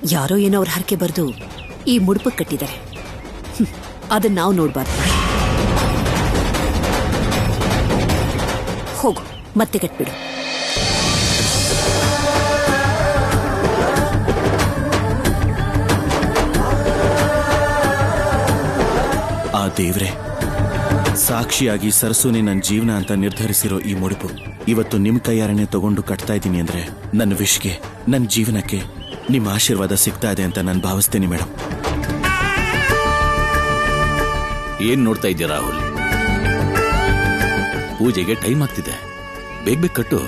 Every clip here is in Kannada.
ಯಾರೋ ಏನೋ ಅವ್ರ ಹರಕೆ ಬರೆದು ಈ ಮುಡುಪಕ್ಕೆ ಕಟ್ಟಿದ್ದಾರೆ. ಅದನ್ನ ನಾವು ನೋಡ್ಬಾರ್ದು. ಹೋಗು, ಮತ್ತೆ ಕಟ್ಬಿಡು. ಆ ದೇವ್ರೆ, ಸಾಕ್ಷಿಯಾಗಿ ಸರಸುನೆ ನನ್ನ ಜೀವನ ಅಂತ ನಿರ್ಧರಿಸಿರೋ ಈ ಮುಡುಪು ಇವತ್ತು ನಿಮ್ ಕೈಯಾರನೆ ತಗೊಂಡು ಕಟ್ತಾ ಇದ್ದೀನಿ ಅಂದ್ರೆ ನನ್ನ ವಿಶ್ಗೆ, ನನ್ನ ಜೀವನಕ್ಕೆ ನಿಮ್ಮ ಆಶೀರ್ವಾದ ಸಿಗ್ತಾ ಇದೆ ಅಂತ ನಾನು ಭಾವಿಸ್ತೇನೆ ಮೇಡಮ್. ಏನ್ ನೋಡ್ತಾ ಇದ್ದೀರಾ ರಾಹುಲ್? ಪೂಜೆಗೆ ಟೈಮ್ ಆಗ್ತಿದೆ, ಬೇಗ ಬೇಗ ಕಟ್ಟು.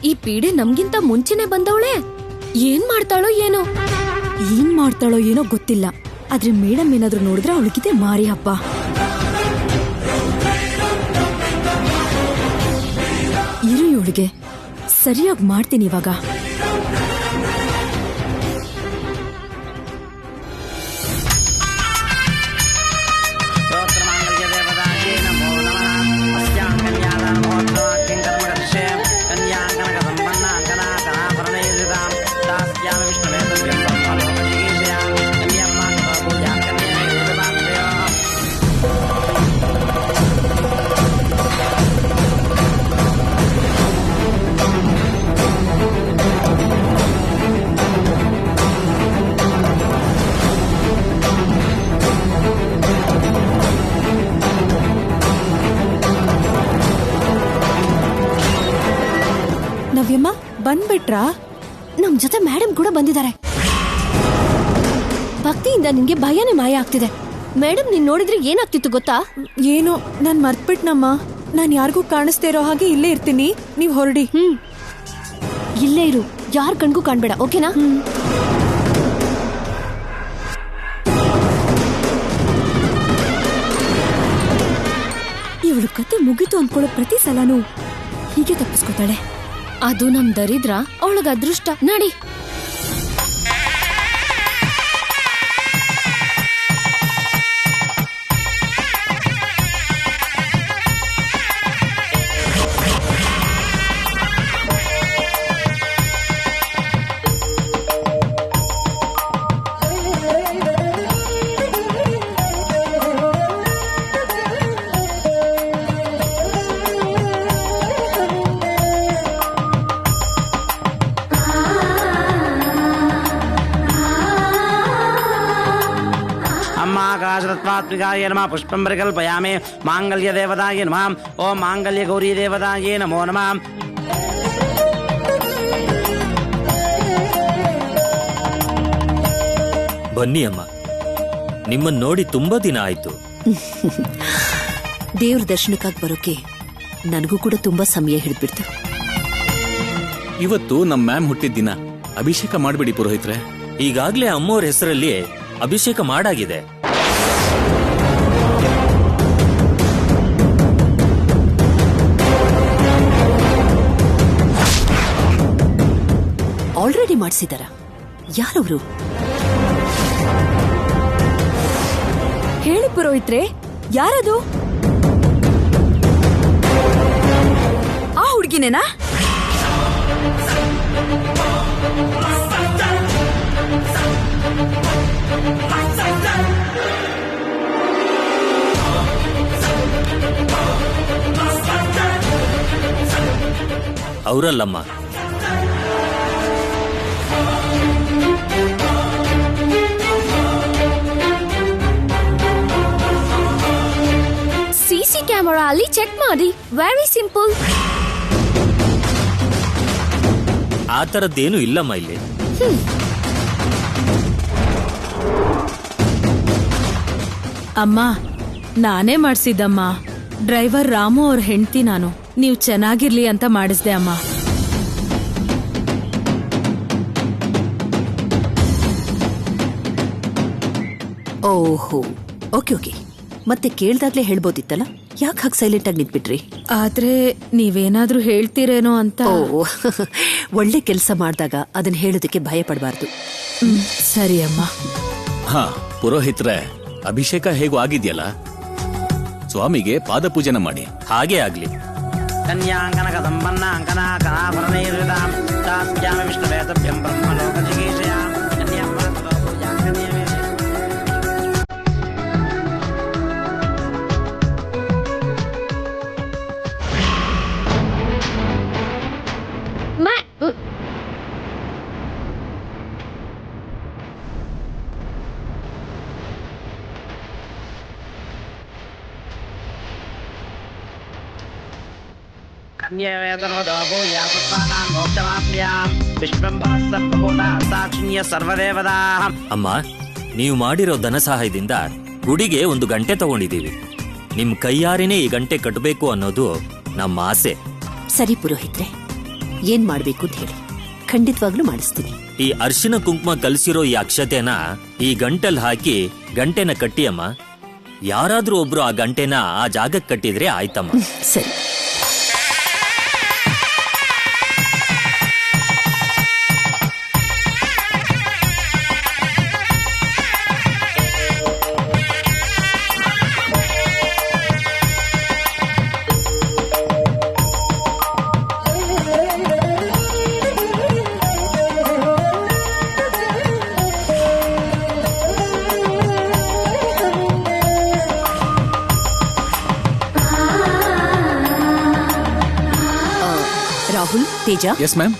ಈ ಪೀಡೆ ನಮ್ಗಿಂತ ಮುಂಚೆನೆ ಬಂದವಳೆ. ಏನ್ ಮಾಡ್ತಾಳೋ ಏನೋ ಗೊತ್ತಿಲ್ಲ. ಆದ್ರೆ ಮೇಡಮ್ ಏನಾದ್ರೂ ನೋಡಿದ್ರೆ ಅವಳಿಗಿದೆ ಮಾರಿ ಹಬ್ಬ. ಇರು, ಇವಳಿಗೆ ಸರಿಯಾಗಿ ಮಾಡ್ತೀನಿ ಇವಾಗ. ನವ್ಯಮ್ಮ ಬಂದ್ಬಿಟ್ರಾ? ನಮ್ ಜೊತೆ ಮೇಡಮ್ ಕೂಡ ಬಂದಿದ್ದಾರೆ. ಭಕ್ತಿಯಿಂದ ನಿನ್ಗೆ ಭಯನೇ ಮಾಯ ಆಗ್ತಿದೆ. ಮೇಡಮ್ ನೀನ್ ನೋಡಿದ್ರೆ ಏನಾಗ್ತಿತ್ತು ಗೊತ್ತಾ? ಏನೋ ನಾನ್ ಮರ್ತ್ಬಿಟ್ನಮ್ಮ. ನಾನ್ ಯಾರಿಗೂ ಕಾಣಿಸ್ತಾ ಇರೋ ಹಾಗೆ ಇಲ್ಲೇ ಇರ್ತೀನಿ, ನೀವ್ ಹೊರಡಿ. ಇಲ್ಲೇ ಇರು, ಯಾರ್ ಕಣ್ಗೂ ಕಾಣ್ಬೇಡ, ಓಕೆನಾ? ಇವಳು ಕತೆ ಮುಗಿತು ಅನ್ಕೊಳ್ಳೋ ಪ್ರತಿ ಸಲನೂ ಹೀಗೆ ತಪ್ಪಿಸ್ಕೊತಾಳೆ. ಅದು ನಮ್ ದರಿದ್ರ, ಅವಳಗ ಅದೃಷ್ಟ. ನಡಿ. आकाशतत्वात्मिकाय नमः पुष्पं परिकल्पयामि मांगल्यदेवताय नमः ओम मांगल्यगौरीदेवताय नमो नमः ಬನ್ನಿ ಅಮ್ಮ, ನಿಮ್ಮನ್ನ ನೋಡಿ ತುಂಬಾ ದಿನ ಆಯ್ತು. ದೇವ್ರ ದರ್ಶನಕ್ಕಾಗಿ ಬರೋಕೆ ನನಗೂ ಕೂಡ ತುಂಬಾ ಸಮಯ ಹಿಡಿದ್ಬಿಡ್ತು. ಇವತ್ತು ನಮ್ಮ ಮ್ಯಾಮ್ ಹುಟ್ಟಿದ ದಿನ, ಅಭಿಷೇಕ ಮಾಡ್ಬಿಡಿ ಪುರೋಹಿತ್ರೆ. ಈಗಾಗ್ಲೇ ಅಮ್ಮೋರ್ ಹೆಸರಲ್ಲಿ ಅಭಿಷೇಕ ಮಾಡಾಗಿದೆ. ಆಲ್ರೆಡಿ ಮಾಡಿಸಿದಾರ? ಯಾರವರು? ಹೇಳಿ ಪುರೋಹಿತ್ರೆ, ಯಾರದು? ಆ ಹುಡುಗಿನೇನಾ? ಅವರಲ್ಲಮ್ಮ. ಸಿಸಿ ಕ್ಯಾಮೆರಾ ಅಲ್ಲಿ ಚೆಕ್ ಮಾಡಿ. Very simple. ಆ ಥರದ್ದೇನು ಇಲ್ಲಮ್ಮ ಇಲ್ಲಿ. ಅಮ್ಮ, ನಾನೇ ಮಾಡ್ಸಿದ್ದಮ್ಮ. ಡ್ರೈವರ್ ರಾಮು ಅವ್ರ ಹೆಂಡತಿ ನಾನು. ನೀವು ಚೆನ್ನಾಗಿರ್ಲಿ ಅಂತ ಮಾಡಿಸ್ದೆ ಅಮ್ಮ. ಓಹೋ, ಓಕೆ ಓಕೆ. ಮತ್ತೆ ಕೇಳ್ದಾಗ್ಲೇ ಹೇಳ್ಬೋದಿತ್ತಲ್ಲ, ಯಾಕೆ ಹಾಗೆ ಸೈಲೆಂಟ್ ಆಗಿ ನಿಂತ್ಬಿಟ್ರಿ? ಆದ್ರೆ ನೀವೇನಾದ್ರೂ ಹೇಳ್ತೀರೇನೋ ಅಂತ. ಓ, ಒಳ್ಳೆ ಕೆಲಸ ಮಾಡಿದಾಗ ಅದನ್ನ ಹೇಳೋದಕ್ಕೆ ಭಯ ಪಡಬಾರ್ದು. ಸರಿ ಅಮ್ಮ. ಹಾ ಪುರೋಹಿತ್ರೆ, ಅಭಿಷೇಕ ಹೇಗೂ ಆಗಿದ್ಯಲ್ಲ, ಸ್ವಾಮಿಗೆ ಪಾದಪೂಜನ ಮಾಡಿ. ಹಾಗೇ ಆಗ್ಲಿ. ಕನ್ಯಾಂಗನಕ ಸಂಪನ್ನಾಂಕನ ಕಲಾಭರಣೈರ್ವಿದಾಂ ದಾಸ್ಯಾಮ ವಿಷ್ಣುವೇತಭ್ಯಂ ಬ್ರಹ್ಮಲೋಕ ಜಿಗೀಷಯಾಂ ಕನ್ಯಾಂ ಮಾತೃ ಪೂಜಾಂ ಕನ್ಯಾಮೇ. ಅಮ್ಮ, ನೀವು ಮಾಡಿರೋ ಧನ ಸಹಾಯದಿಂದ ಗುಡಿಗೆ ಒಂದು ಗಂಟೆ ತಗೊಂಡಿದ್ದೀವಿ. ನಿಮ್ ಕೈಯಾರೇನೆ ಈ ಗಂಟೆ ಕಟ್ಟಬೇಕು ಅನ್ನೋದು ನಮ್ಮ ಆಸೆ. ಸರಿ ಪುರೋಹಿತ್ರೆ, ಏನ್ ಮಾಡ್ಬೇಕು ಅಂತ ಹೇಳಿ, ಖಂಡಿತವಾಗ್ಲೂ ಮಾಡಿಸ್ತೀನಿ. ಈ ಅರ್ಶಿನ ಕುಂಕುಮ ಕಲಿಸಿರೋ ಈ ಅಕ್ಷತೆನ ಈ ಗಂಟಲ್ ಹಾಕಿ ಗಂಟೆನ ಕಟ್ಟಿ ಅಮ್ಮ. ಯಾರಾದ್ರೂ ಒಬ್ರು ಆ ಗಂಟೆನ ಆ ಜಾಗಕ್ಕೆ ಕಟ್ಟಿದ್ರೆ ಆಯ್ತಮ್ಮ. ಸರಿ. ರಾಹುಲ್, ತೇಜ, ಎಸ್ ಮ್ಯಾಮ್.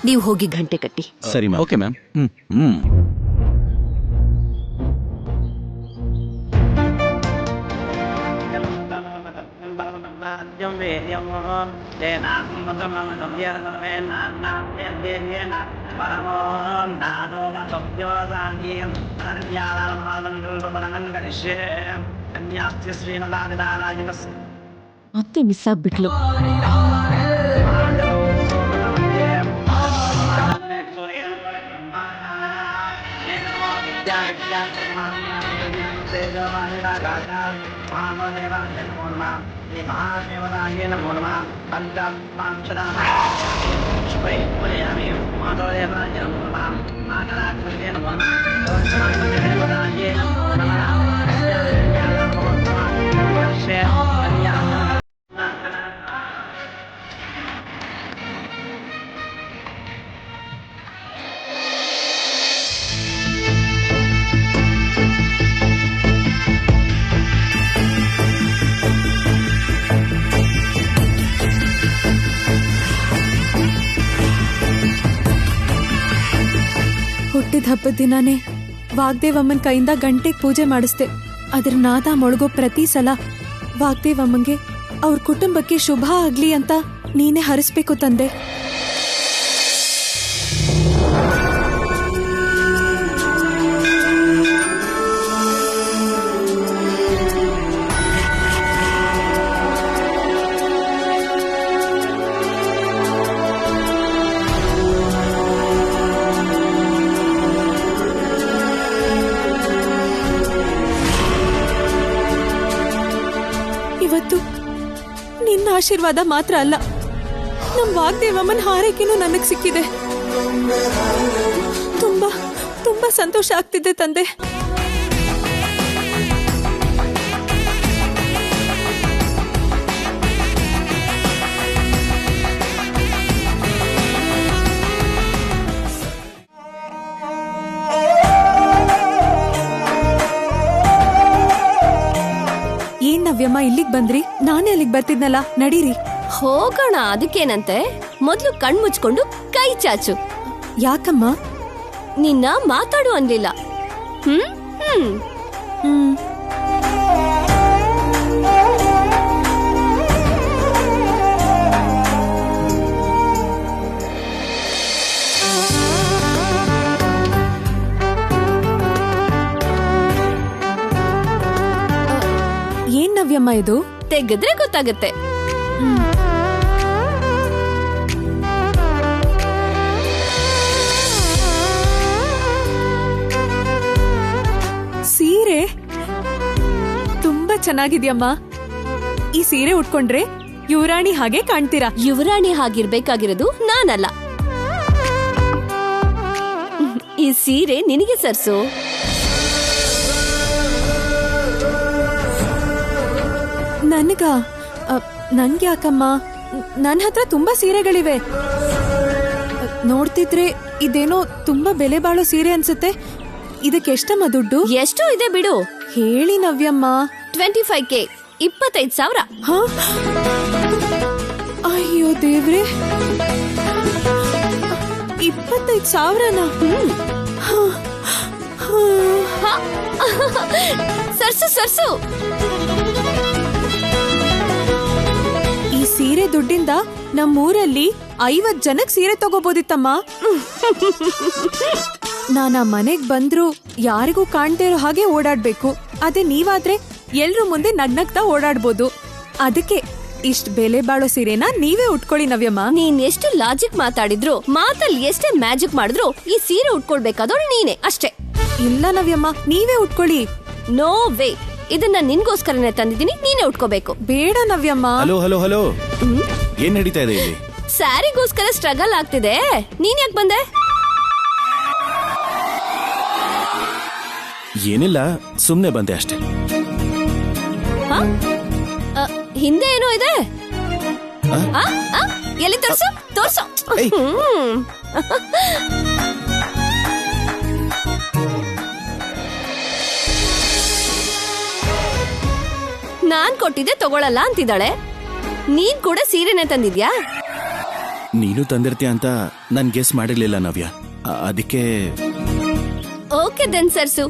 ನೀವು ಹೋಗಿ ಗಂಟೆ ಕಟ್ಟಿ. ಸರಿ ಮ್ಯಾಮ್. Okay ma'am. ಹ್ಮ್. ಮತ್ತೆ ಮಿಸ್ ಆಗ್ಬಿಟ್ಲು. ಹುಟ್ಟಿದ ಹಬ್ಬದ ದಿನಾನೇ ವಾಗ್ದೇವಮ್ಮನ ಕೈಯಿಂದ ಗಂಟೆಗೆ ಪೂಜೆ ಮಾಡಿಸ್ದೆ. ಅದ್ರ ನಾದ ಮೊಳಗೋ ಪ್ರತಿ ಸಲ ವಾಗ್ದೇವಮ್ಮಂಗೆ ಅವ್ರ ಕುಟುಂಬಕ್ಕೆ ಶುಭ ಆಗ್ಲಿ ಅಂತ ನೀನೇ ಹರಿಸ್ಬೇಕು ತಂದೆ. ಇವತ್ತು ನಿನ್ನ ಆಶೀರ್ವಾದ ಮಾತ್ರ ಅಲ್ಲ, ನಮ್ ವಾಗ್ದೇವಮ್ಮನ ಹಾರೈಕೆನೂ ನನಗ್ ಸಿಕ್ಕಿದೆ. ತುಂಬಾ ತುಂಬಾ ಸಂತೋಷ ಆಗ್ತಿದೆ ತಂದೆ. ಏನ್ ನವ್ಯಮ್ಮ ಇಲ್ಲಿಗ್ ಬಂದ್ರಿ? ನಾನೇ ಅಲ್ಲಿಗ್ ಬರ್ತಿದ್ನಲ್ಲ, ನಡೀರಿ. ಹೋಗೋಣ, ಅದಕ್ಕೇನಂತೆ. ಮೊದ್ಲು ಕಣ್ ಮುಚ್ಕೊಂಡು ಕೈ ಚಾಚು. ಯಾಕಮ್ಮ? ನಿನ್ನ ಮಾತಾಡು ಅನ್ಲಿಲ್ಲ. ಹ್ಮ್ ಹ್ಮ್ ಹ್ಮ್. ಏನ್ ನವ್ಯಮ್ಮ ಇದು? ತೆಗೆದ್ರೆ ಗೊತ್ತಾಗತ್ತೆ. ಸೀರೆ ತುಂಬಾ ಚೆನ್ನಾಗಿದ್ಯಮ್ಮ. ಈ ಸೀರೆ ಉಟ್ಕೊಂಡ್ರೆ ಯುವರಾಣಿ ಹಾಗೆ ಕಾಣ್ತೀರಾ. ಯುವರಾಣಿ ಹಾಗಿರ್ಬೇಕಾಗಿರೋದು ನಾನಲ್ಲ. ಈ ಸೀರೆ ನಿನಗೆ ಸರ್ಸು. ನನ್ಗ ನನ್ಗೆ ಯಾಕಮ್ಮ? ನನ್ನ ಹತ್ರ ತುಂಬಾ ಸೀರೆಗಳಿವೆ. ನೋಡ್ತಿದ್ರೆ ಇದೇನೋ ತುಂಬಾ ಬೆಲೆ ಬಾಳೋ ಸೀರೆ ಅನ್ಸುತ್ತೆ. ಇದಕ್ಕೆ ಎಷ್ಟಮ್ಮ ದುಡ್ಡು? ಎಷ್ಟು ಇದೆ ಬಿಡು. ಹೇಳಿ ನವ್ಯಮ್ಮ. 25K, 25,000. ಹ? ಅಯ್ಯೋ ದೇವ್ರೆ, 25,000ನಾ? ಸರ್ಸು ಸರ್ಸು. ಈ ಸೀರೆ ದುಡ್ಡಿಂದ ನಮ್ಮೂರಲ್ಲಿ 50 ಜನಕ್ ಸೀರೆ ತಗೋಬೋದಿತ್ತಮ್ಮ. ನಾನ ಮನೆಗ್ ಬಂದ್ರು ಯಾರಿಗೂ ಕಾಣ್ದೇ ಇರೋ ಹಾಗೆ ಓಡಾಡ್ಬೇಕು. ಅದೇ ನೀವಾದ್ರೆ ಎಲ್ರು ಮುಂದೆ ನಗ್ನಗ್ತಾ ಓಡಾಡ್ಬೋದು. ಅದಕ್ಕೆ ಇಷ್ಟ್ ಬೆಲೆ ಬಾಳೋ ಸೀರೆನ ನೀವೇ ಉಟ್ಕೊಳ್ಳಿ ನವ್ಯಮ್ಮ. ನೀನ್ ಎಷ್ಟು ಲಾಜಿಕ್ ಮಾತಾಡಿದ್ರು, ಮಾತಲ್ಲಿ ಎಷ್ಟೇ ಮ್ಯಾಜಿಕ್ ಮಾಡಿದ್ರು ಈ ಸೀರೆ ಉಟ್ಕೊಳ್ಬೇಕಾದವಳು ನೀನೆ ಅಷ್ಟೇ. ಇಲ್ಲ ನವ್ಯಮ್ಮ, ನೀವೇ ಉಟ್ಕೊಳ್ಳಿ. No way. ಇದನ್ನ ನಿನ್ಗೋಸ್ಕರನೇ ತಂದಿದ್ದೀನಿ, ನೀನೇ ಉಟ್ಕೋಬೇಕು. ಬೇಡ ನವ್ಯಮ್ಮ. ಹಲೋ ಹಲೋ ಹಲೋ, ಏನ್ ನಡೀತಾ ಇದೆ ಇಲ್ಲಿ? ಸ್ಯಾರಿಗೋಸ್ಕರ ಸ್ಟ್ರಗಲ್ ಆಗ್ತಿದೆ. ನೀನ್ ಯಾಕೆ ಬಂದೆ? ಏನಿಲ್ಲ, ಸುಮ್ನೆ ಬಂದೆ ಅಷ್ಟೇ. ಹಿಂದೆ ಏನೋ ಇದೆ. ಎಲ್ಲಿ ತೋರ್ಸು ತೋರ್ಸು. ನಾನ್ ಕೊಟ್ಟಿದ್ದೆ ತಗೊಳಲ್ಲ ಅಂತಿದ್ದಾಳೆ. ನೀನ್ ಕೂಡ ಸೀರೆನೆ ತಂದಿದ್ಯಾ? ನೀನು ತಂದಿರ್ತೀಯ ಅಂತ ನನ್ ಗೆಸ್ ಮಾಡಿರ್ಲಿಲ್ಲ ನವ್ಯ, ಅದಕ್ಕೆ. ಓಕೆ ದೆನ್ ಸರ್ಸು,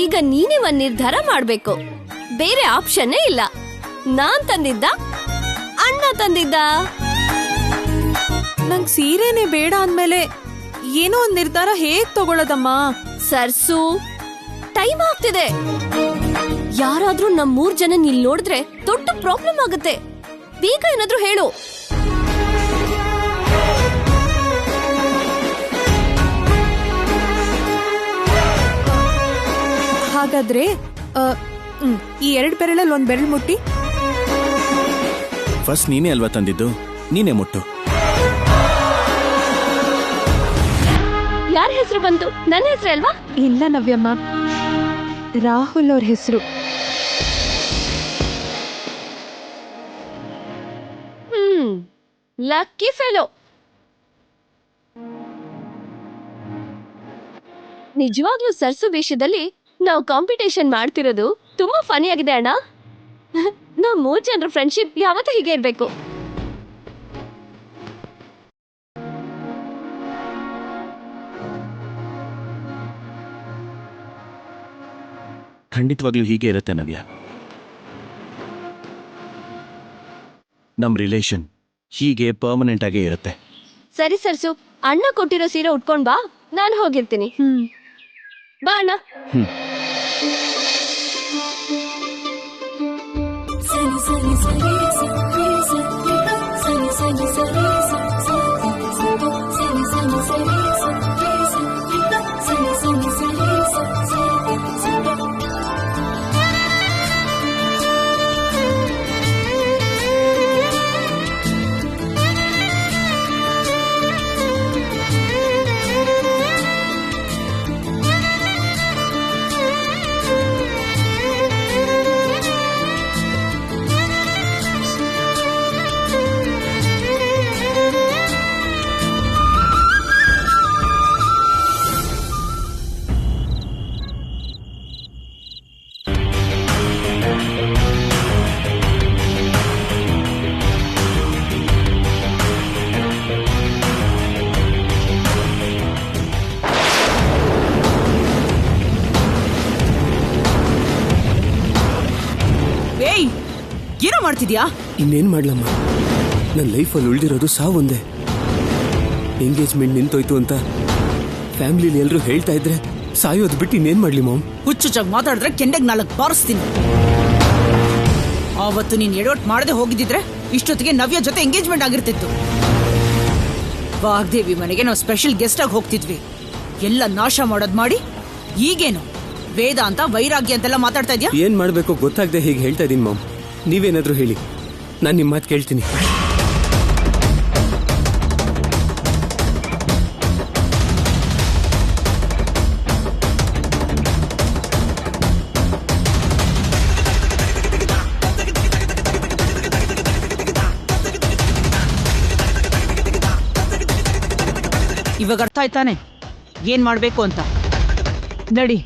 ಈಗ ನೀನೇ ಒಂದ್ ನಿರ್ಧಾರ ಮಾಡ್ಬೇಕು. ಬೇರೆ ಆಪ್ಷನ್ನೇ ಇಲ್ಲ. ನಾನ್ ತಂದಿದ್ದ, ಅಣ್ಣ ತಂದಿದ್ದ? ನಂಗ್ ಸೀರೆನೆ ಬೇಡ ಅಂದ್ಮೇಲೆ ಏನೋ ಒಂದ್ ನಿರ್ಧಾರ ಹೇಗ್ ತಗೊಳ್ಳೋದಮ್ಮ? ಸರ್ಸು, ಟೈಮ್ ಆಗ್ತಿದೆ. ಯಾರಾದ್ರೂ ನಮ್ 3 ಜನ ಇಲ್ಲಿ ನೋಡಿದ್ರೆ ದೊಡ್ಡ ಪ್ರಾಬ್ಲಮ್ ಆಗುತ್ತೆ. ಬೇಗ ಏನಾದ್ರೂ ಹೇಳು. ಹಾಗಾದ್ರೆ ಈ 2 ಬೆರಳಲ್ಲಿ 1 ಬೆರಳು ಮುಟ್ಟಿ. ಫಸ್ಟ್ ನೀನೇ ಅಲ್ವಾ ತಂದಿದ್ದು, ನೀನೇ ಮುಟ್ಟು. ಯಾರ ಹೆಸರು ಬಂತು? ನನ್ನ ಹೆಸರು ಅಲ್ವಾ? ಇಲ್ಲ ನವ್ಯಮ್ಮ, ರಾಹುಲ್ ಅವ್ರ ಹೆಸರು. Lucky fellow. ನಿಜವಾಗ್ಲೂ ಸರ್ಸು ವೇಷದಲ್ಲಿ ನಾವು ಕಾಂಪಿಟೇಷನ್ ಮಾಡ್ತಿರೋದು ತುಂಬಾ ಫನಿ ಆಗಿದೆ ಅಣ್ಣ. ನಾವ್ 3 ಜನರ ಫ್ರೆಂಡ್ಶಿಪ್ ಯಾವತ್ತೂ ಹೀಗೆ ಇರ್ಬೇಕು. ಖಂಡಿತವಾಗ್ಲೂ ಹೀಗೆ ಇರುತ್ತೆ ನವ್ಯ. ನಮ್ ರಿಲೇಷನ್ ಹೀಗೆ ಪರ್ಮನೆಂಟ್ ಆಗೇ ಇರುತ್ತೆ. ಸರಿ ಸರ್ಸು, ಅಣ್ಣ ಕೊಟ್ಟಿರೋ ಸೀರೆ ಉಟ್ಕೊಂಡ್ ಬಾ, ನಾನು ಹೋಗಿರ್ತೀನಿ. ಬಾ ಅಣ್ಣ. ಮಾಡ್ತಿದ್ಯಾ? ಇನ್ನೇನ್ ಮಾಡ್ಲಮ್ಮ, ನನ್ನ ಲೈಫಲ್ಲಿ ಉಳಿದಿರೋದು ಸಾವೊಂದೇ. ಎಂಗೇಜ್ಮೆಂಟ್ ನಿಂತೋಯ್ತು ಅಂತ ಫ್ಯಾಮಿಲಿಲಿ ಎಲ್ಲರೂ ಹೇಳ್ತಾ ಇದ್ರೆ ಸಾಯೋದು ಬಿಟ್ಟು ಇನ್ನೇನ್ ಮಾಡ್ಲಿ ಮಾಮ್? ಹುಚ್ಚುಚ್ಚಾಗಿ ಮಾತಾಡಿದ್ರೆ ಕೆಂಡೆಗ್ 4 ಬಾರಿಸ್ತೀನಿ. ಆವತ್ತು ನೀನ್ ಎಡವಟ್ ಮಾಡದೆ ಹೋಗಿದ್ದಿದ್ರೆ ಇಷ್ಟೊತ್ತಿಗೆ ನವ್ಯ ಜೊತೆ ಎಂಗೇಜ್ಮೆಂಟ್ ಆಗಿರ್ತಿತ್ತು. ವಾಗ್ದೇವಿ ಮನೆಗೆ ನಾವು ಸ್ಪೆಷಲ್ ಗೆಸ್ಟ್ ಆಗಿ ಹೋಗ್ತಿದ್ವಿ. ಎಲ್ಲ ನಾಶ ಮಾಡೋದ್ ಮಾಡಿ ಈಗೇನು ವೇದ ಅಂತ ವೈರಾಗ್ಯ ಅಂತೆಲ್ಲ ಮಾತಾಡ್ತಾ ಇದ್ಯಾ? ಏನ್ ಮಾಡ್ಬೇಕು ಗೊತ್ತಾಗದೆ ಹೀಗೆ ಹೇಳ್ತಾ ಇದೀನಿ ಮಾಮ್. ನೀವೇನಾದ್ರೂ ಹೇಳಿ, ನಾನು ನಿಮ್ಮ ಮಾತು ಕೇಳ್ತೀನಿ. ಇವಾಗ ಅರ್ಥ ಆಯ್ತಾನೆ ಏನ್ ಮಾಡ್ಬೇಕು ಅಂತ? ನಡಿ.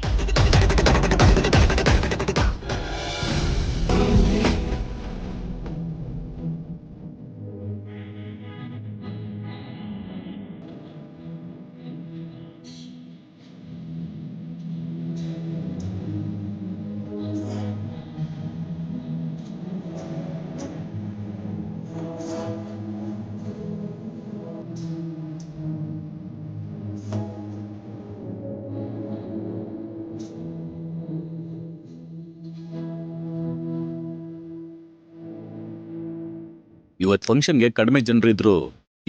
ಇವತ್ತು ಫಂಕ್ಷನ್ಗೆ ಕಡಿಮೆ ಜನರಿದ್ರು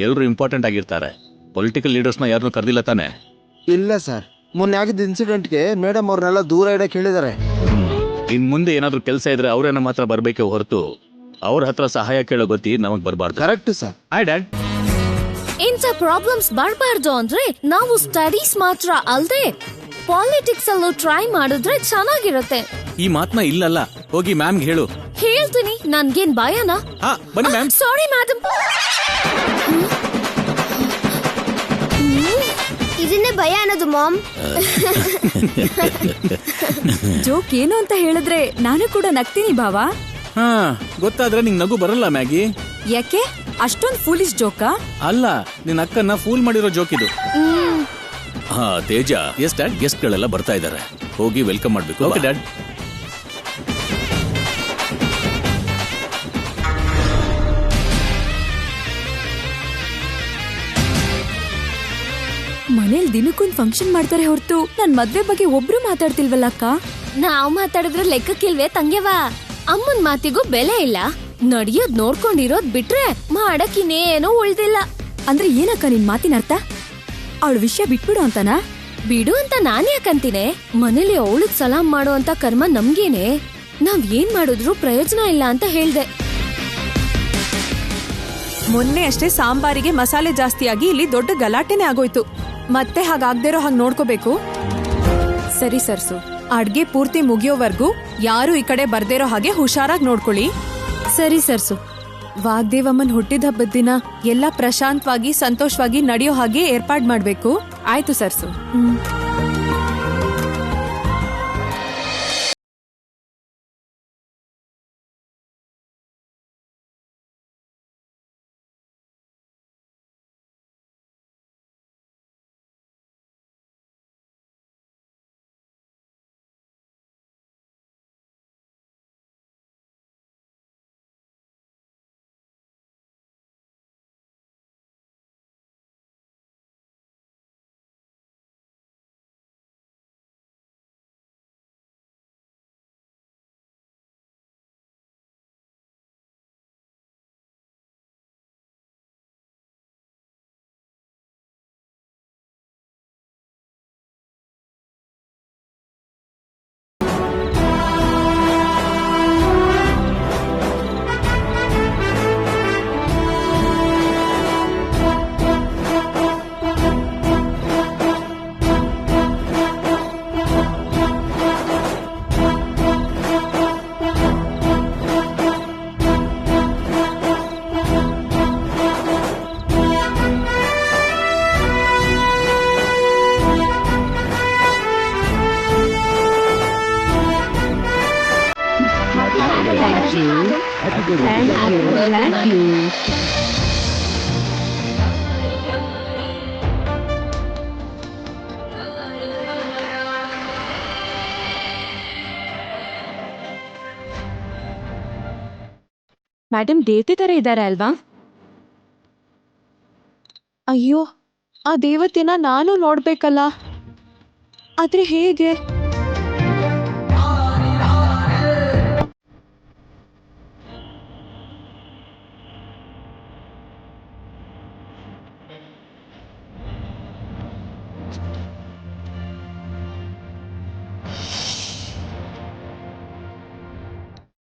ಎಲ್ಲರೂ ಇಂಪಾರ್ಟೆಂಟ್ ಆಗಿರ್ತಾರೆ. ಪೊಲಿಟಿಕಲ್ ಲೀಡರ್ಸ್ನ ಯಾರನ್ನೂ ಕರೆದಿಲ್ಲ ತಾನೆ? ಇಲ್ಲ ಸರ್, ಮೊನ್ನೆ ಆಗಿದ್ದ ಇನ್ಸಿಡೆಂಟ್ಗೆ ಮೇಡಮ್ ಅವ್ರನ್ನೆಲ್ಲ ದೂರ ಇಡಕ್ಕೆ ಹೇಳಿದ್ದಾರೆ. ಇನ್ ಮುಂದೆ ಏನಾದ್ರೂ ಕೆಲಸ ಇದ್ರೆ ಅವರೇ ನಮ್ಮ ಹತ್ರ ಬರಬೇಕೆ ಹೊರತು ಅವ್ರ ಹತ್ರ ಸಹಾಯ ಕೇಳೋ ಗತಿ ನಮಗ್ ಬರಬಾರ್ದು. Correct sir. Hi dad. ಇಂಥ ಪ್ರಾಬ್ಲಮ್ಸ್ ಬರಬಾರ್ದು ಅಂದ್ರೆ ನಾವು ಸ್ಟಡೀಸ್ ಮಾತ್ರ ಅಲ್ದೆ ಪಾಲಿಟಿಕ್ಸ್ ಅಲ್ಲೂ ಟ್ರೈ ಮಾಡಿದ್ರೆ ಚೆನ್ನಾಗಿರುತ್ತೆ. ಈ ಮಾತನ್ನ ಇಲ್ಲಲ್ಲ, ಹೋಗಿ ಮ್ಯಾಮ್ಗೆ ಹೇಳು. ಹೇಳ್ತೀನಿ, ನನ್ಗೇನ್ ಭಯನಾ? ಬನ್ನಿ ಮ್ಯಾಮ್. Sorry madam. ಇದನ್ನೇ ಭಯ ಅನ್ನೋದು ಮಾಮ್. ಜೋಕ್ ಏನು ಅಂತ ಹೇಳಿದ್ರೆ ನಾನು ಕೂಡ ನಗ್ತೀನಿ ಭಾವ. ಗೊತ್ತಾದ್ರೆ ನಿಂಗ್ ನಗು ಬರಲ್ಲ ಮ್ಯಾಗಿ. ಯಾಕೆ ಅಷ್ಟೊಂದು ಫೂಲಿಶ್ ಜೋಕಾ? ಅಲ್ಲ, ನಿನ್ನ ಅಕ್ಕನ್ನ ಫೂಲ್ ಮಾಡಿರೋ ಜೋಕ್ ಇದು. ತೇಜ, ಎಸ್ ಡ್ಯಾಡ್, ಗೆಸ್ಟ್ ಗಳೆಲ್ಲ ಬರ್ತಾ ಇದ್ದಾರೆ, ಹೋಗಿ ವೆಲ್ಕಮ್ ಮಾಡ್ಬೇಕು. Okay dad. ಮನೇಲಿ ದಿನಕ್ಕೊಂದು ಫಂಕ್ಷನ್ ಮಾಡ್ತಾರೆ ಹೊರತು ನನ್ ಮದ್ವೆ ಬಗ್ಗೆ ಒಬ್ರು ಮಾತಾಡ್ತಿಲ್ವಲ್ಲ ಅಕ್ಕ? ನಾವ್ ಮಾತಾಡಿದ್ರೆ ಲೆಕ್ಕಕ್ಕಿಲ್ವೇ ತಂಗೆವಾ? ಅಮ್ಮನ್ ಮಾತಿಗೂ ಬೆಲೆ ಇಲ್ಲ. ನಡಿಯೋದ್ ನೋಡ್ಕೊಂಡಿರೋದ್ ಬಿಟ್ರೆ ಮಾಡಕ್ ಇನ್ನೇನೋ ಉಳ್ದಿಲ್ಲ. ಅಂದ್ರೆ ಏನಕ್ಕ ನಿನ್ ಮಾತಿನ ಅರ್ಥ? ಅವಳ ವಿಷಯ ಬಿಟ್ಬಿಡು ಅಂತನಾ? ಬಿಡು ಅಂತ ನಾನ್ ಯಾಕಂತೀನಿ? ಮನೇಲಿ ಅವಳಗ್ ಸಲಾಂ ಮಾಡೋ ಅಂತ ಕರ್ಮ ನಮ್ಗೇನೆ. ನಾವ್ ಏನ್ ಮಾಡಿದ್ರು ಪ್ರಯೋಜನ ಇಲ್ಲ ಅಂತ ಹೇಳ್ದೆ. ಮೊನ್ನೆ ಅಷ್ಟೇ ಸಾಂಬಾರಿಗೆ ಮಸಾಲೆ ಜಾಸ್ತಿಯಾಗಿ ಇಲ್ಲಿ ದೊಡ್ಡ ಗಲಾಟೆನೆ ಆಗೋಯ್ತು. ಮತ್ತೆ ಹಾಗಾಗ್ದಿರೋ ಹಾಗೆ ನೋಡ್ಕೋಬೇಕು. ಸರಿ ಸರ್ಸು, ಅಡ್ಗೆ ಪೂರ್ತಿ ಮುಗಿಯೋವರೆಗೂ ಯಾರು ಈ ಕಡೆ ಬರ್ದಿರೋ ಹಾಗೆ ಹುಷಾರಾಗಿ ನೋಡ್ಕೊಳ್ಳಿ. ಸರಿ ಸರ್ಸು. ವಾಗ್ದೇವಮ್ಮನ್ ಹುಟ್ಟಿದ ಹಬ್ಬದ ದಿನ ಎಲ್ಲ ಪ್ರಶಾಂತವಾಗಿ ಸಂತೋಷವಾಗಿ ನಡೆಯೋ ಹಾಗೆ ಏರ್ಪಾಡ್ ಮಾಡ್ಬೇಕು. ಆಯ್ತು ಸರ್ಸು. ಮೇಡಮ್ ದೇವತೆ ತರ ಇದ್ದಾರೆ ಅಲ್ವಾ? ಅಯ್ಯೋ, ಆ ದೇವತೆನ ನಾನು ನೋಡ್ಬೇಕಲ್ಲ, ಆದ್ರೆ ಹೇಗೆ?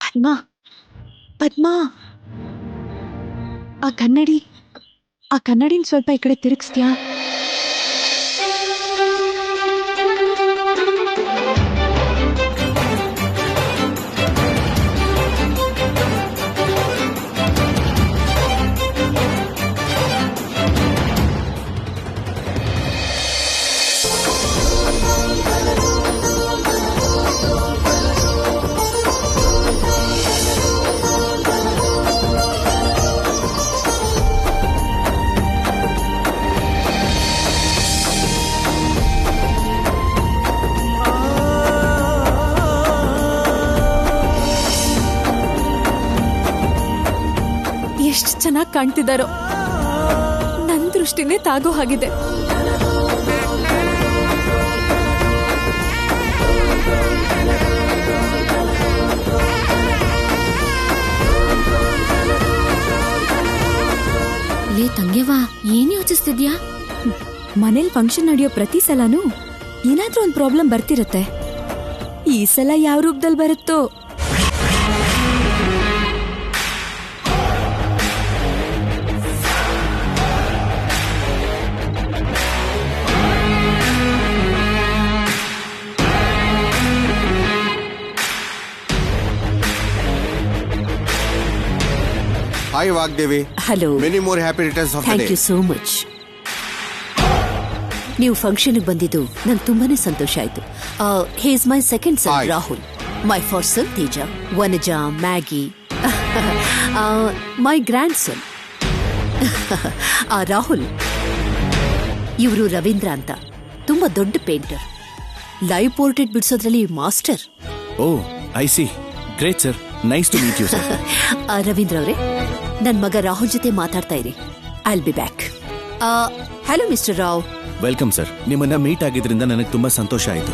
ಪದ್ಮಾ, ಪದ್ಮಾ, ಆ ಕನ್ನಡಿನ ಸ್ವಲ್ಪ ಈ ಕಡೆ ತಿರುಗಿಸ್ತೀಯಾ? ಎಷ್ಟು ಚೆನ್ನಾಗಿ ಕಾಣ್ತಿದ್ದಾರೋ, ನನ್ ದೃಷ್ಟಿನೇ ತಾಗೋ ಹಾಗಿದೆ. ಲೇ ತಂಗ್ಯವಾ, ಏನ್ ಯೋಚಿಸ್ತಿದ್ಯಾ? ಮನೇಲಿ ಫಂಕ್ಷನ್ ನಡೆಯೋ ಪ್ರತಿ ಸಲನೂ ಏನಾದ್ರೂ ಒಂದ್ ಪ್ರಾಬ್ಲಮ್ ಬರ್ತಿರತ್ತೆ. ಈ ಸಲ ಯಾವ ರೂಪದಲ್ಲಿ ಬರುತ್ತೋ? Hi Vagdevi. Hello. Many more happy returns of the thank day. You so much. ನೀವು ಫಂಕ್ಷನ್ಗೆ ಬಂದಿದ್ದು ನಂಗೆ ತುಂಬಾನೇ ಸಂತೋಷ ಆಯ್ತು. He is my second son Hi. Rahul, my first son Teja, Vanaja, Maggie, my grandson Rahul. ಇವರು ರವೀಂದ್ರ ಅಂತ, ತುಂಬಾ ದೊಡ್ಡ ಪೇಂಟರ್, ಲೈವ್ ಪೋರ್ಟ್ರೇಟ್ ಬಿಡಿಸೋದ್ರಲ್ಲಿ master. Oh, I see. Great sir, nice to meet you sir. Ravindra ಅವರೇ, ನನ್ ಮಗ ರಾಹುಲ್ ಜೊತೆ ಮಾತಾಡ್ತಾ ಇರಿ. I will be back. Hello mister Rao. Welcome sir. ನಿಮ್ಮನ್ನ ಮೀಟ್ ಆಗಿದ್ರಿಂದ ನನಗೆ ತುಂಬಾ ಸಂತೋಷ ಆಯಿತು.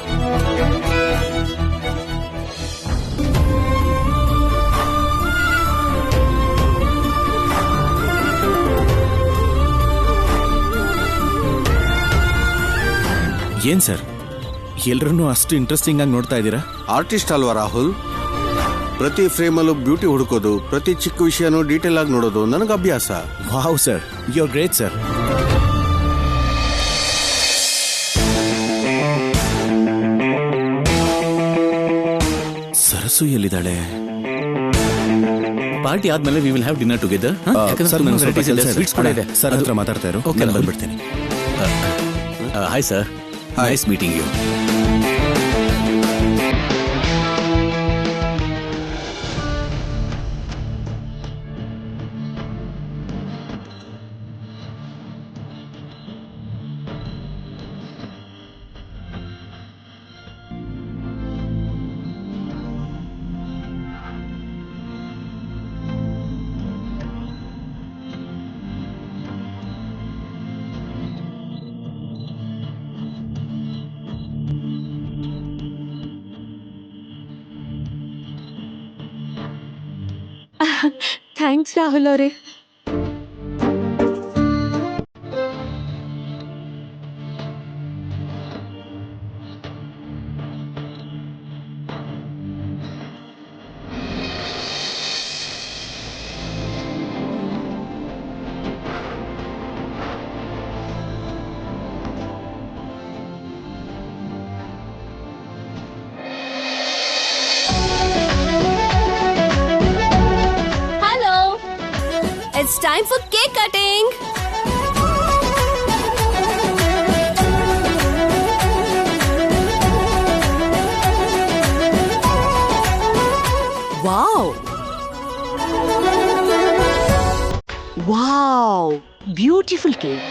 ಏನ್ ಸರ್, ಎಲ್ರನ್ನೂ ಅಷ್ಟು ಇಂಟ್ರೆಸ್ಟಿಂಗ್ ಆಗಿ ನೋಡ್ತಾ ಇದ್ದೀರಾ? ಆರ್ಟಿಸ್ಟ್ ಅಲ್ವಾ ರಾಹುಲ್? ಪ್ರತಿ ಫ್ರೇಮಲ್ಲೂ ಬ್ಯೂಟಿ ಹುಡುಕೋದು, ಪ್ರತಿ ಚಿಕ್ಕ ವಿಷಯನೂ ಡೀಟೇಲ್ ಆಗಿ ನೋಡೋದು ನನಗೆ ಅಭ್ಯಾಸ. Wow sir, you are great sir. Sarasu ಎಲ್ಲಿದ್ದಾಳೆ? ಪಾರ್ಟಿ ಆದ್ಮೇಲೆ we will have dinner together. Sir, ನನಗೆ ಸ್ವಲ್ಪ ಕೆಲಸ ಇದೆ. ಸರ್ ಹತ್ರ ಮಾತಾಡ್ತಾ ಇರೋ, ನಾನು ಬಂದ್ಬಿಡ್ತೀನಿ. Hi sir, nice meeting you. Thanks Rahul ಅವರೇ. It's time for cake cutting. Wow, wow, beautiful cake.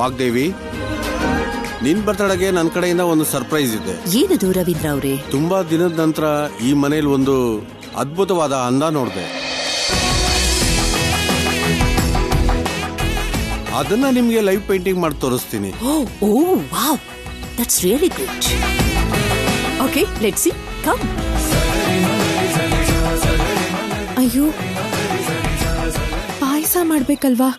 Vagdevi, ನಿನ್ ಬರ್ತಡೆಗೆ ನನ್ನ ಕಡೆಯಿಂದ ಒಂದು ಸರ್ಪ್ರೈಸ್ ಇದೆ. ಏನದು ರವೀಂದ್ರ ಅವರೇ? ತುಂಬಾ ದಿನದ ನಂತರ ಈ ಮನೇಲಿ ಒಂದು ಅದ್ಭುತವಾದ ಅಂದ ನೋಡಿದೆ. ಅದನ್ನ ನಿಮ್ಗೆ ಲೈವ್ ಪೇಂಟಿಂಗ್ ಮಾಡಿ ತೋರಿಸ್ತೀನಿ. Oh wow, that's really good. Okay, let's see, come. ಅಯ್ಯೋ, ಪಾಯಸ ಮಾಡ್ಬೇಕಲ್ವಾ?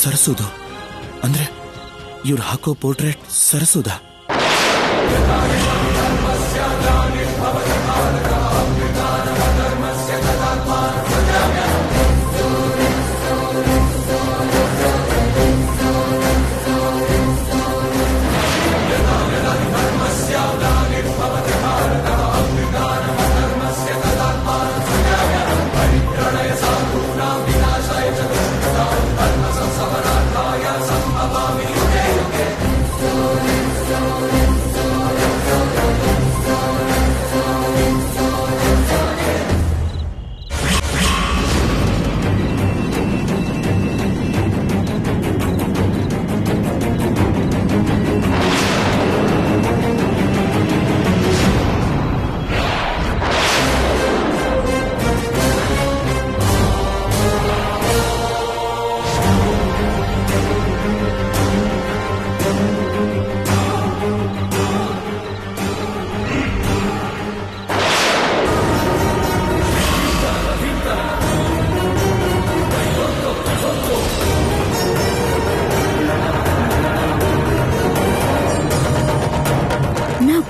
ಸರಸುದು ಅಂದ್ರೆ ಇವ್ರು ಹಾಕೋ ಪೋರ್ಟ್ರೇಟ್ ಸರಸುದ?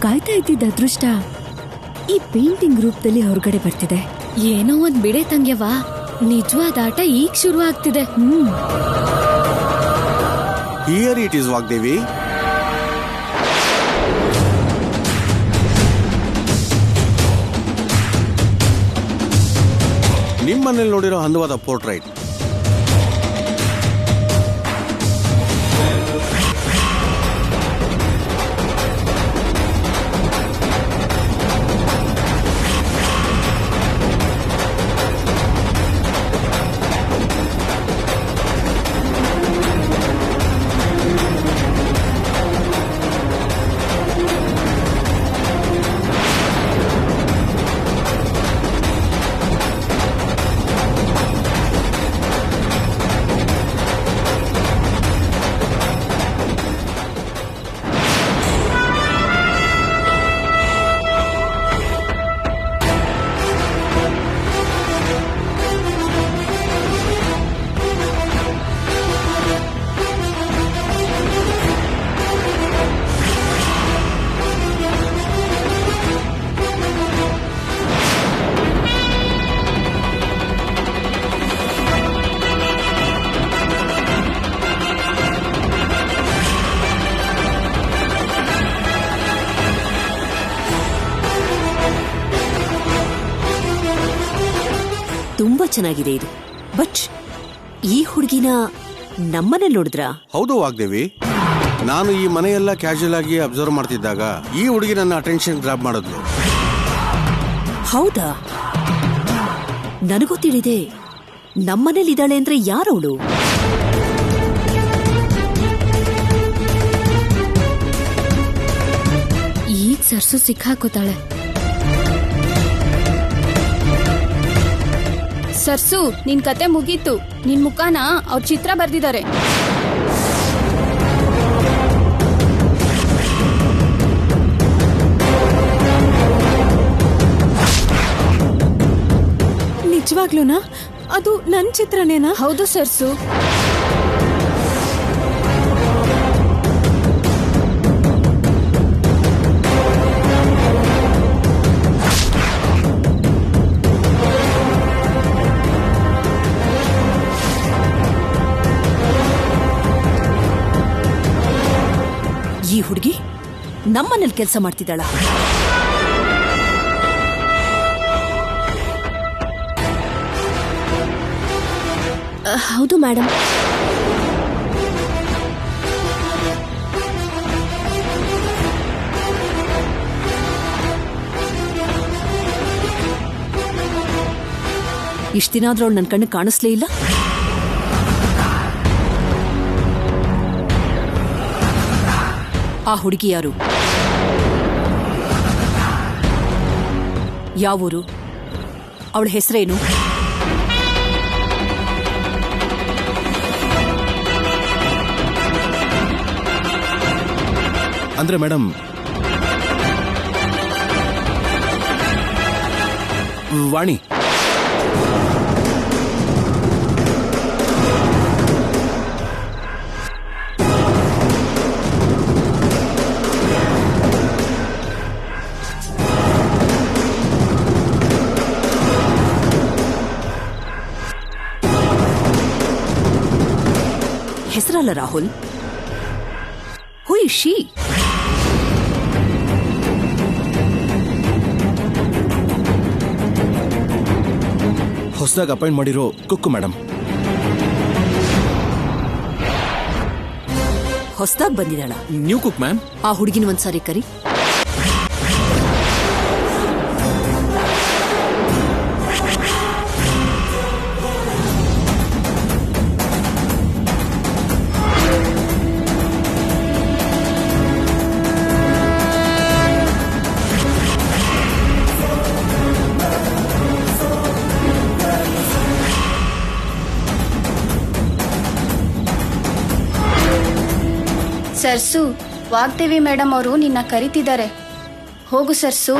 ಕಾಯ್ತಾ ಇದ್ದಿದ್ದ ಅದೃಷ್ಟ ಈ ಪೇಂಟಿಂಗ್ ರೂಪದಲ್ಲಿ ಹೊರಗಡೆ ಬರ್ತಿದೆ. ಏನೋ ಒಂದ್ ಬಿಡೆ ತಂಗ್ಯವ, ನಿಜವಾದ ಆಟ ಈಗ ಶುರು ಆಗ್ತಿದೆ. Here it is Vagdevi. ನಿಮ್ಮನೇಲಿ ನೋಡಿರೋ ಅಂದವಾದ ಪೋರ್ಟ್ರೈಟ್. ತುಂಬಾ ಚೆನ್ನಾಗಿದೆ ಇದು. ಬಟ್ ಈ ಹುಡುಗಿನ ನಮ್ಮನೆ ನೋಡಿದ್ರಾ? ಹೌದು ವಾಗ್ದೇವಿ, ನಾನು ಈ ಮನೆಯೆಲ್ಲ ಕ್ಯಾಶುಯಲ್ ಆಗಿ ಅಬ್ಸರ್ವ್ ಮಾಡ್ತಿದ್ದಾಗ ಈ ಹುಡುಗಿ ನನ್ನ ಅಟೆನ್ಷನ್ ಗ್ರಾಬ್ ಮಾಡಿದ್ಲು. ಹೌದಾ? ನನಗೂ ತಿಳಿದೆ. ನಮ್ಮನೇಲಿ ಇದ್ದಾಳೆ ಅಂದ್ರೆ ಯಾರವಳು? ಈಗ ಸರ್ಸು ಸಿಕ್ಕಾಕೋತಾಳೆ. ಸರ್ಸು, ನಿನ್ ಕತೆ ಮುಗೀತು. ನಿನ್ ಮುಖಾನ ಅವ್ರ ಚಿತ್ರ ಬರ್ದಿದ್ದಾರೆ. ನಿಜವಾಗ್ಲೂನಾ? ಅದು ನನ್ ಚಿತ್ರನೇನಾ? ಹೌದು ಸರ್ಸು. ಈ ಹುಡುಗಿ ನಮ್ಮನೇಲಿ ಕೆಲಸ ಮಾಡ್ತಿದ್ದಾಳ? ಹೌದು ಮೇಡಮ್. ಇಷ್ಟ ದಿನ ಆದ್ರೂ ಅವಳು ನನ್ನ ಕಣ್ಣು ಕಾಣಿಸ್ಲೇ ಇಲ್ಲ. ಆ ಹುಡುಗಿ ಯಾರು? ಯಾವೂರು? ಅವಳ ಹೆಸರೇನು? ಅಂದ್ರೆ ಮೇಡಮ್, ವಾಣಿ. ಹೆಸರಲ್ಲ ರಾಹುಲ್. Who is she? ಹೊಸದಾಗಿ ಅಪಾಯಿಂಟ್ ಮಾಡಿರೋ ಕುಕ್ಕು ಮೇಡಮ್. ಹೊಸದಾಗಿ ಬಂದಿದ್ದಾಳ? New cook ma'am. ಆ ಹುಡುಗಿನ ಒಂದ್ಸಾರಿ ಕರಿ. ಸರ್ಸು, ವಾಗ್ದೇವಿ ಮೇಡಮ್ ಅವರು ನಿನ್ನ ಕರೀತಿದ್ದಾರೆ. ಹೋಗು ಸರ್ಸು.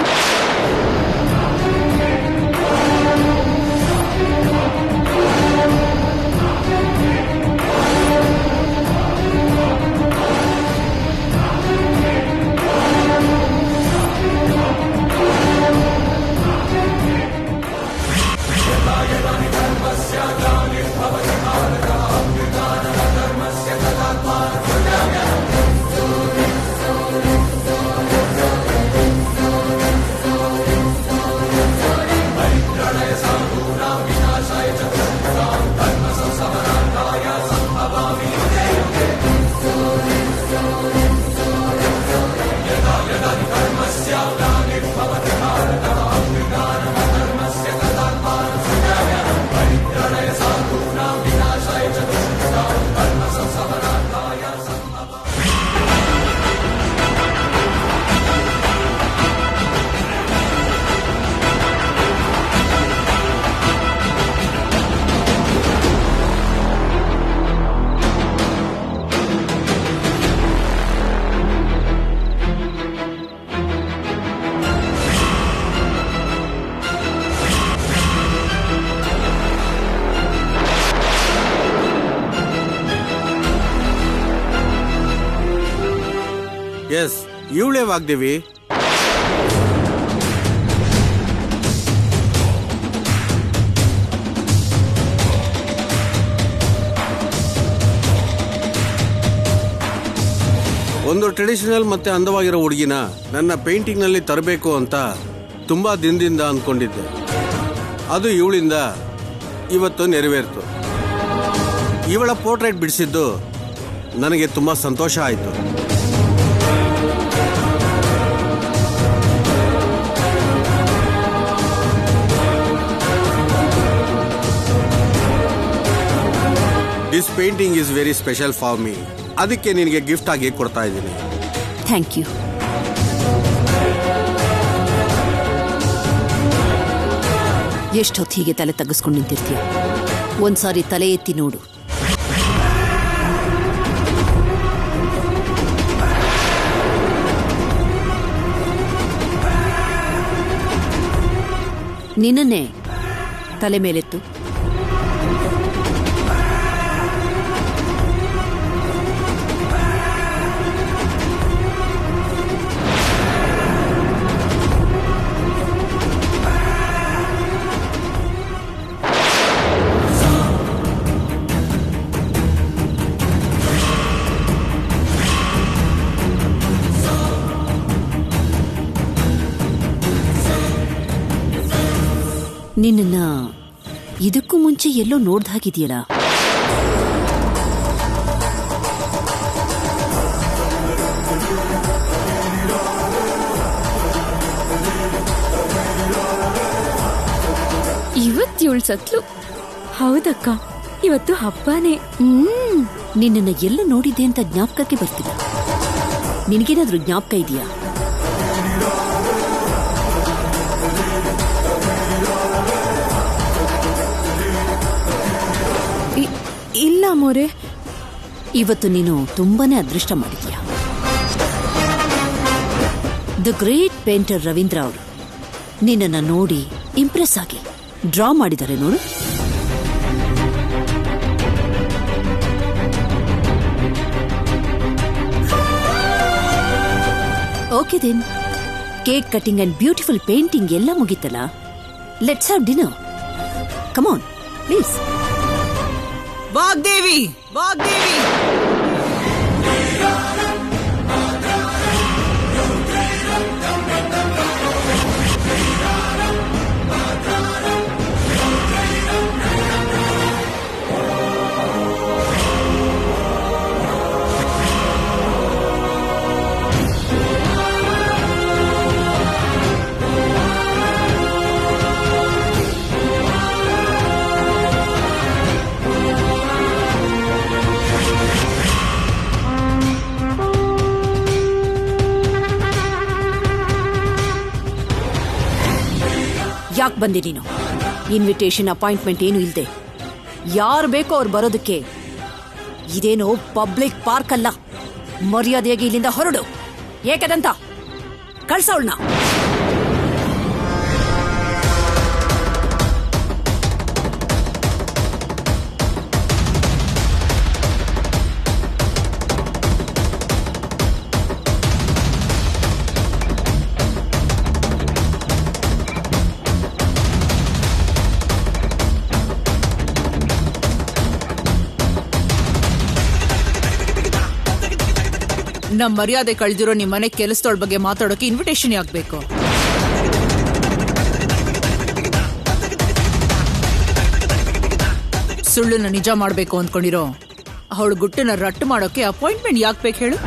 ಎಸ್, ಇವಳೇ ವಾಗ್ದೇವಿ. ಒಂದು ಟ್ರೆಡಿಷನಲ್ ಮತ್ತೆ ಅಂದವಾಗಿರೋ ಹುಡುಗಿನ ನನ್ನ ಪೇಂಟಿಂಗ್ ನಲ್ಲಿ ತರಬೇಕು ಅಂತ ತುಂಬಾ ದಿನದಿಂದ ಅಂದ್ಕೊಂಡಿದ್ದೆ. ಅದು ಇವಳಿಂದ ಇವತ್ತು ನೆರವೇರ್ತು. ಇವಳ ಪೋರ್ಟ್ರೇಟ್ ಬಿಡಿಸಿದ್ದು ನನಗೆ ತುಂಬಾ ಸಂತೋಷ ಆಯಿತು. This painting is very special for me. ಅದಕ್ಕೆ ನಿನಗೆ ಗಿಫ್ಟ್ ಆಗಿ ಕೊಡ್ತಾ ಇದ್ದೀನಿ. Thank you. ಎಷ್ಟೊತ್ತು ಹೀಗೆ ತಲೆ ತಗ್ಗಿಸ್ಕೊಂಡು ನಿಂತಿರ್ತೀಯ? ಒಂದ್ಸಾರಿ ತಲೆ ಎತ್ತಿ ನೋಡು. ನಿನ್ನನ್ನೇ ತಲೆ ಮೇಲೆತ್ತು. ನಿನ್ನ ಇದಕ್ಕೂ ಮುಂಚೆ ಎಲ್ಲೋ ನೋಡ್ದ ಹಾಗಿದೆಯಲ್ಲ? ಇವತ್ತು ಸತ್ಲು. ಹೌದಕ್ಕ, ಇವತ್ತು ಹಬ್ಬನೇ. ನಿನ್ನ ಎಲ್ಲ ನೋಡಿದ್ದೆ ಅಂತ ಜ್ಞಾಪಕಕ್ಕೆ ಬರ್ತಿಲ್ಲ. ನಿನಗೇನಾದ್ರೂ ಜ್ಞಾಪಕ ಇದೆಯಾ? ಇಲ್ಲ ಮೋರೆ. ಇವತ್ತು ನೀನು ತುಂಬಾನೇ ಅದೃಷ್ಟ ಮಾಡಿದ್ಯಾ. ದ ಗ್ರೇಟ್ ಪೇಂಟರ್ ರವೀಂದ್ರ ಅವರು ನಿನ್ನನ್ನು ನೋಡಿ ಇಂಪ್ರೆಸ್ ಆಗಿ ಡ್ರಾ ಮಾಡಿದ್ದಾರೆ ನೋಡು. Okay then, cake cutting and beautiful painting ಎಲ್ಲ ಮುಗಿತಲ್ಲ. Let's have dinner. Come on please. Vagdevi, Vagdevi. ಯಾಕೆ ಬಂದೆ ನೀನು? ಇನ್ವಿಟೇಷನ್, ಅಪಾಯಿಂಟ್ಮೆಂಟ್ ಏನು ಇಲ್ಲದೆ ಯಾರು ಬೇಕೋ ಅವ್ರು ಬರೋದಕ್ಕೆ. ಇದೇನೋ ಪಬ್ಲಿಕ್ ಪಾರ್ಕ್ ಅಲ್ಲ. ಮರ್ಯಾದೆಯಾಗಿ ಇಲ್ಲಿಂದ ಹೊರಡು. ಏಕದಂತ ಕಳ್ಸೋಳ್ನ. ನಮ್ ಮರ್ಯಾದೆ ಕಳ್ದಿರೋ ನಿಮ್ ಮನೆ ಕೆಲಸದೊಳ ಬಗ್ಗೆ ಮಾತಾಡೋಕೆ ಇನ್ವಿಟೇಷನ್ ಯಾಕಬೇಕು? ಸುಳ್ಳನ್ನ ನಿಜ ಮಾಡ್ಬೇಕು ಅಂದ್ಕೊಂಡಿರೋ ಅವಳು ಗುಟ್ಟನ್ನ ರಟ್ಟು ಮಾಡೋಕೆ ಅಪಾಯಿಂಟ್ಮೆಂಟ್ ಯಾಕೆ ಬೇಕು ಹೇಳು?